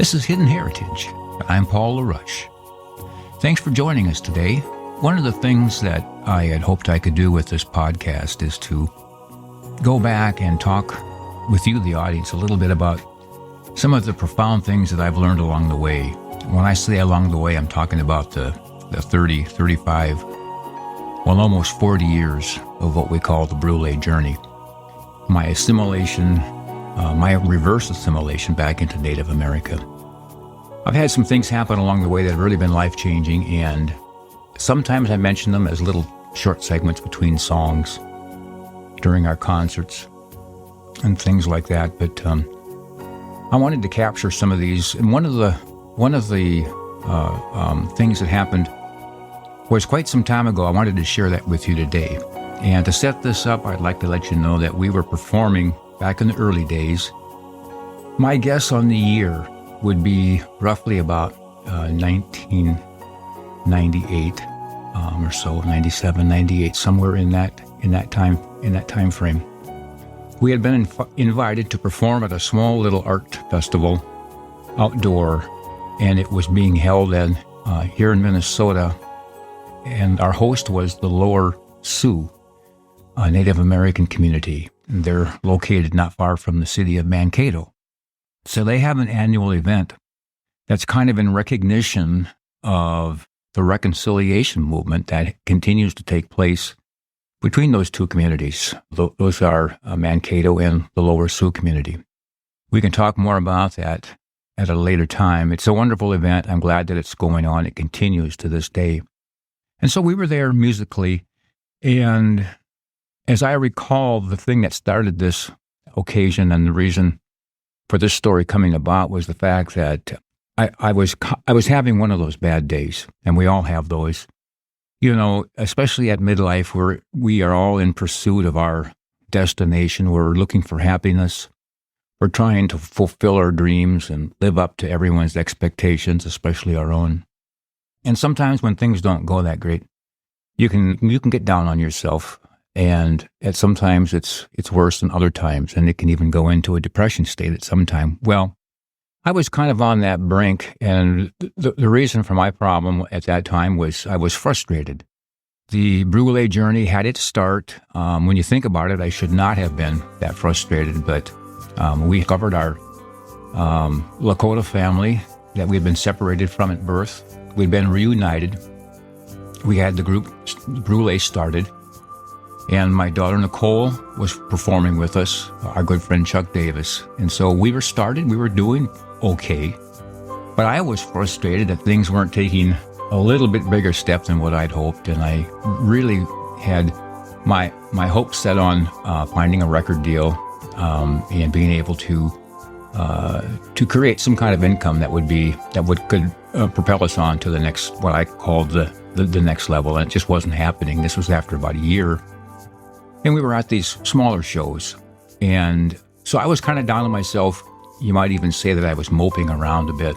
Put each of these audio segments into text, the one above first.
This is Hidden Heritage. I'm Paul LaRoche. Thanks for joining us today. One of the things that I had hoped I could do with this podcast is to go back and talk with you, the audience, a little bit about some of the profound things that I've learned along the way. When I say along the way, I'm talking about the 30, 35, well, almost 40 years of what we call the Brulé journey. My assimilation, my reverse assimilation back into Native America. I've had some things happen along the way that have really been life-changing, and sometimes I mention them as little short segments between songs during our concerts and things like that. But I wanted to capture some of these, and one of the things that happened was quite some time ago. I wanted to share that with you today. And to set this up, I'd like to let you know that we were performing back in the early days. My guess on the year would be roughly about 1998 or so, 97, 98, somewhere in that time frame. We had been invited to perform at a small little art festival outdoor, and it was being held here in Minnesota. And our host was the Lower Sioux, a Native American community. And they're located not far from the city of Mankato. So they have an annual event that's kind of in recognition of the reconciliation movement that continues to take place between those two communities. Those are Mankato and the Lower Sioux community. We can talk more about that at a later time. It's a wonderful event. I'm glad that it's going on. It continues to this day. And so we were there musically, and as I recall, the thing that started this occasion and the reason for this story coming about was the fact that I was having one of those bad days, and we all have those. You know, especially at midlife, where we are all in pursuit of our destination. We're looking for happiness. We're trying to fulfill our dreams and live up to everyone's expectations, especially our own. And sometimes when things don't go that great, you can get down on yourself, and sometimes it's worse than other times, and it can even go into a depression state at some time. Well, I was kind of on that brink, and the reason for my problem at that time was I was frustrated. The Brulé journey had its start. When you think about it, I should not have been that frustrated, but we covered our Lakota family that we had been separated from at birth. We'd been reunited. We had the group Brulé started, and my daughter Nicole was performing with us, our good friend Chuck Davis. And so we were started, we were doing okay, but I was frustrated that things weren't taking a little bit bigger step than what I'd hoped, and I really had my hopes set on finding a record deal and being able to create some kind of income that could propel us on to the next, what I called the next level, and it just wasn't happening. This was after about a year, and we were at these smaller shows, and so I was kind of down on myself. You might even say that I was moping around a bit,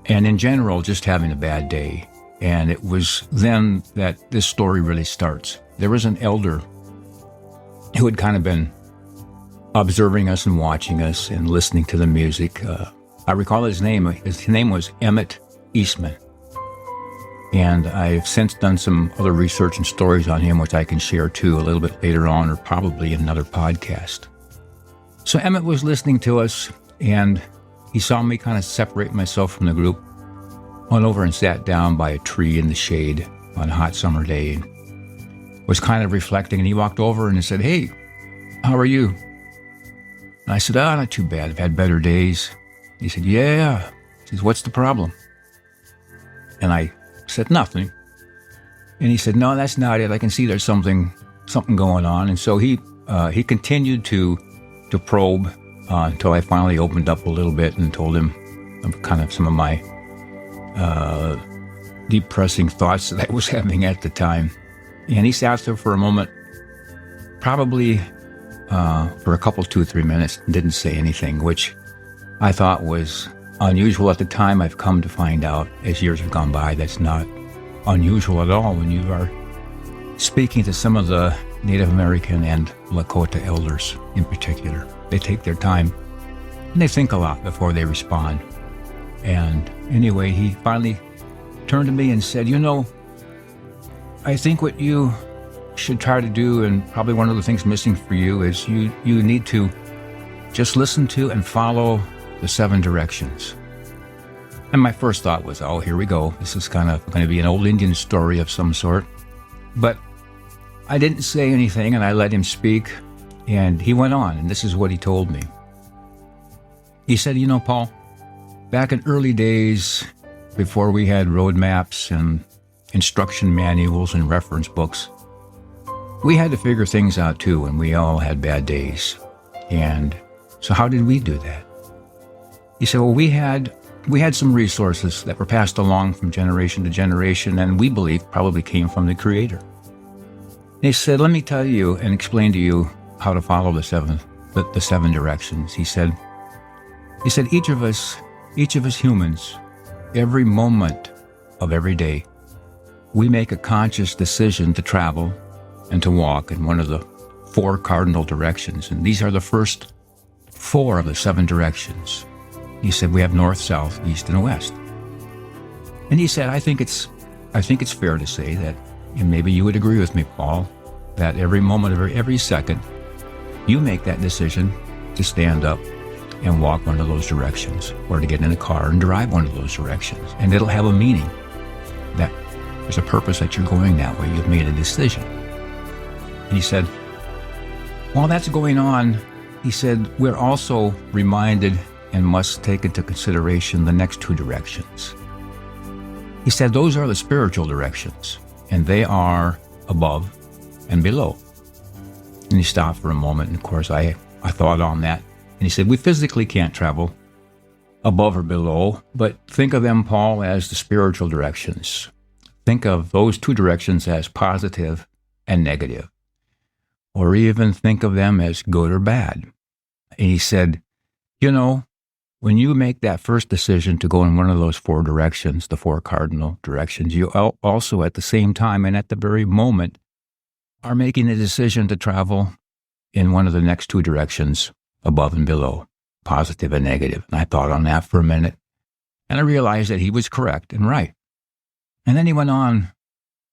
and in general, just having a bad day. And it was then that this story really starts. There was an elder who had kind of been observing us and watching us and listening to the music. I recall his name. His name was Emmett Eastman. And I've since done some other research and stories on him, which I can share too a little bit later on, or probably in another podcast. So Emmett was listening to us, and he saw me kind of separate myself from the group, went over and sat down by a tree in the shade on a hot summer day, and was kind of reflecting, and he walked over and he said, "Hey, how are you?" And I said, "Not too bad. I've had better days." He said, "Yeah." He says, "What's the problem?" And I said, "Nothing." And he said, "No, that's not it. I can see there's something going on." And so he continued to probe until I finally opened up a little bit and told him kind of some of my depressing thoughts that I was having at the time. And he sat there for a moment, probably for a couple, 2 or 3 minutes, and didn't say anything, which I thought was unusual at the time. I've come to find out as years have gone by, that's not unusual at all when you are speaking to some of the Native American and Lakota elders in particular. They take their time and they think a lot before they respond. And anyway, he finally turned to me and said, I think what you should try to do, and probably one of the things missing for you, is you need to just listen to and follow the 7 directions. And my first thought was, oh, here we go. This is kind of going to be an old Indian story of some sort. But I didn't say anything, and I let him speak. And he went on, and this is what he told me. He said, Paul, back in early days, before we had road maps and instruction manuals and reference books, we had to figure things out too, and we all had bad days. And so how did we do that? He said, well, we had some resources that were passed along from generation to generation, and we believe probably came from the Creator. And he said, let me tell you and explain to you how to follow the 7 directions. He said, each of us humans, every moment of every day, we make a conscious decision to travel and to walk in one of the 4 cardinal directions. And these are the first 4 of the 7 directions. He said, we have north, south, east, and west. And he said, I think it's fair to say that, and maybe you would agree with me, Paul, that every moment of every second, you make that decision to stand up and walk one of those directions, or to get in a car and drive one of those directions. And it'll have a meaning, that there's a purpose that you're going that way. You've made a decision. And he said, while that's going on, he said, we're also reminded and must take into consideration the next 2 directions. He said those are the spiritual directions, and they are above and below. And he stopped for a moment, and of course I thought on that. And he said, we physically can't travel above or below, but think of them, Paul, as the spiritual directions. Think of those 2 directions as positive and negative, or even think of them as good or bad. And he said, when you make that first decision to go in one of those 4 directions, the 4 cardinal directions, you also at the same time and at the very moment are making a decision to travel in one of the next 2 directions, above and below, positive and negative. And I thought on that for a minute, and I realized that he was correct and right. And then he went on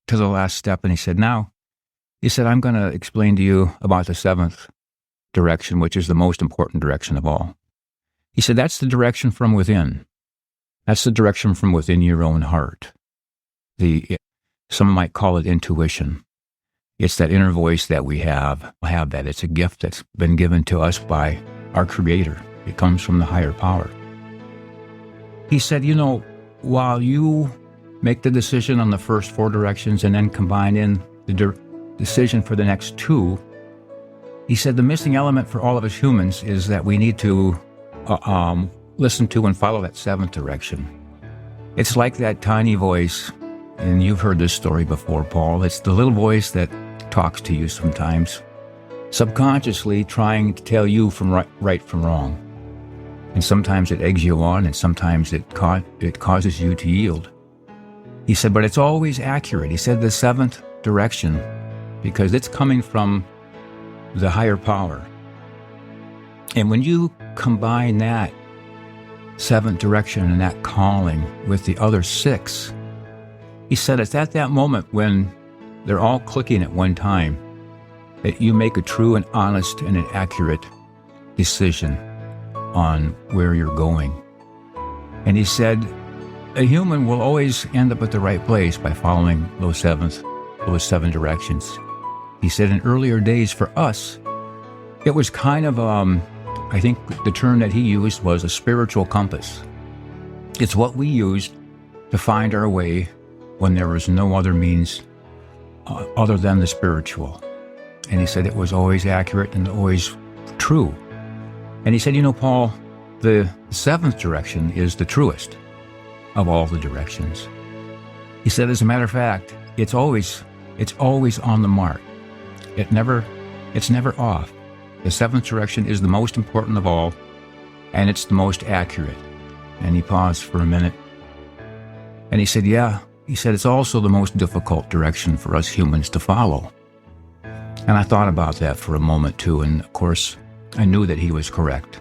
to the last step, and he said, I'm going to explain to you about the 7th direction, which is the most important direction of all. He said, that's the direction from within. That's the direction from within your own heart. Some might call it intuition. It's that inner voice that we have that. It's a gift that's been given to us by our Creator. It comes from the higher power. He said, while you make the decision on the first 4 directions and then combine in the decision for the next 2, he said the missing element for all of us humans is that we need to listen to and follow that 7th direction. It's like that tiny voice, and you've heard this story before, Paul. It's the little voice that talks to you sometimes, subconsciously trying to tell you from right from wrong. And sometimes it eggs you on, and sometimes it causes you to yield. He said, but it's always accurate. He said the 7th direction, because it's coming from the higher power. And when you combine that 7th direction and that calling with the other 6, he said it's at that moment when they're all clicking at one time that you make a true and honest and an accurate decision on where you're going. And he said a human will always end up at the right place by following those 7 directions. He said in earlier days for us, it was kind of I think the term that he used was a spiritual compass. It's what we used to find our way when there was no other means other than the spiritual. And he said it was always accurate and always true. And he said, Paul, the 7th direction is the truest of all the directions. He said, as a matter of fact, it's always on the mark. It's never off. The 7th direction is the most important of all, and it's the most accurate. And he paused for a minute. And he said, it's also the most difficult direction for us humans to follow. And I thought about that for a moment too, and of course, I knew that he was correct.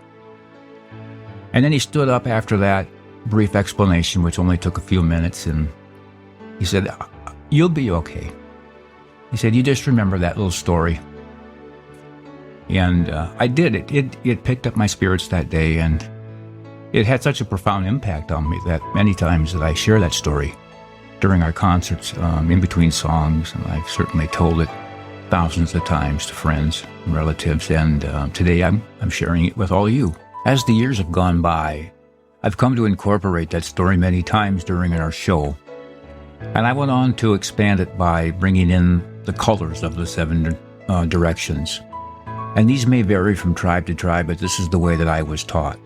And then he stood up after that, brief explanation, which only took a few minutes, and he said, "You'll be okay." He said, "You just remember that little story." And I did. It picked up my spirits that day, and it had such a profound impact on me that many times that I share that story during our concerts, in between songs, and I've certainly told it thousands of times to friends and relatives, and today I'm sharing it with all you. As the years have gone by, I've come to incorporate that story many times during our show, and I went on to expand it by bringing in the colors of the 7 directions. And these may vary from tribe to tribe, but this is the way that I was taught.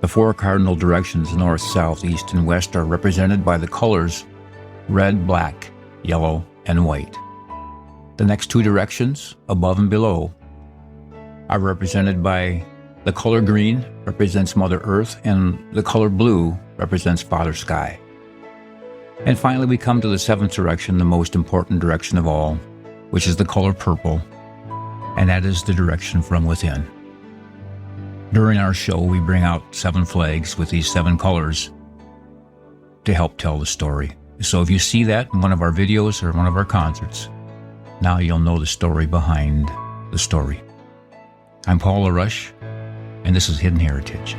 The 4 cardinal directions, north, south, east, and west, are represented by the colors red, black, yellow, and white. The next 2 directions, above and below, are represented by the color green, represents Mother Earth, and the color blue represents Father Sky. And finally, we come to the 7th direction, the most important direction of all, which is the color purple, and that is the direction from within. During our show, we bring out 7 flags with these 7 colors to help tell the story. So if you see that in one of our videos or one of our concerts, now you'll know the story behind the story. I'm Paul LaRoche, and this is Hidden Heritage.